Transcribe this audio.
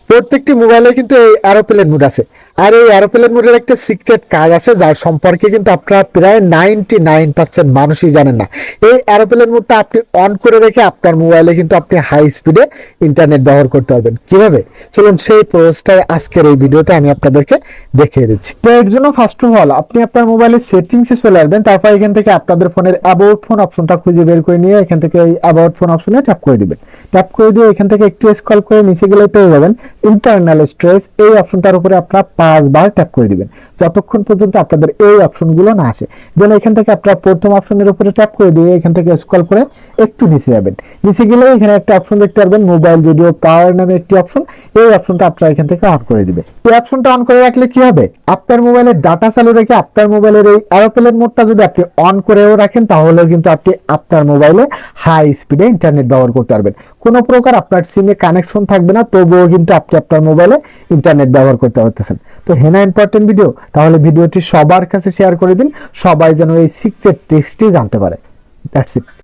প্রত্যেকটি মোবাইলে কিন্তু এই এরোপ্লেন মোড আছে। আর এই এরোপ্লেন মোডের একটা সিক্রেট কাজ আছে, যার সম্পর্কে কিন্তু আপনারা প্রায় 99% মানুষই জানেন না। এই এরোপ্লেন মোডটা আপনি অন করে রেখে আপনার মোবাইলে কিন্তু আপনি হাই স্পিডে ইন্টারনেট ব্যবহার করতে পারবেন। কিভাবে, চলুন সেই প্রসেসটাই আজকের এই ভিডিওতে আমি আপনাদেরকে দেখিয়ে দিচ্ছি। তো এর জন্য ফার্স্ট অফ অল আপনি আপনার মোবাইলের সেটিংসে চলে আসবেন। তারপর এখান থেকে আপনাদের ফোনের অ্যাবাউট ফোন অপশনটা খুঁজে বের করে নিয়ে এখান থেকে এই অ্যাবাউট ফোন অপশনে ট্যাপ করে দিবেন। ট্যাপ করে দিয়ে এখান থেকে একটু স্ক্রল করে নিচে গেলে পেয়ে যাবেন ইন্টারনাল স্টোরেজ। এই অপশনটার উপরে আপনারা 5 বার ট্যাপ করে দিবেন যতক্ষণ পর্যন্ত আপনাদের এই অপশনগুলো না আসে। দেন এখান থেকে আপনারা প্রথম অপশনের উপরে ট্যাপ করে দিয়ে এখান থেকে স্ক্রল করে একটু নিচে যাবেন। নিচে গেলে এখানে একটা অপশন দেখতে পারবেন মোবাইল রেডিও পাওয়ার নামে একটি অপশন। এই অপশনটা আপনারা এখান থেকে অন করে দিবেন। এই অপশনটা অন করে রাখলে কি হবে, আপনার মোবাইলের ডাটা চালু রেখে আপনার মোবাইলের এই এরোপ্লেন মোডটা যদি আপনি অন করেও রাখেন তাহলে কিন্তু আপনি আপনার মোবাইলে হাই স্পিডে ইন্টারনেট ব্যবহার করতে পারবেন। কোনো প্রকার আপনার সিমে কানেকশন থাকবে না, তবুও কিন্তু আপনি আপনার মোবাইলে ইন্টারনেট ব্যবহার করতে পারতেছেন। তো হেনা ইম্পর্টেন্ট ভিডিও, তাহলে ভিডিওটি সবার কাছে শেয়ার করে দিন, সবাই যেন এই সিক্রেট টিপসটি জানতে পারে। That's it.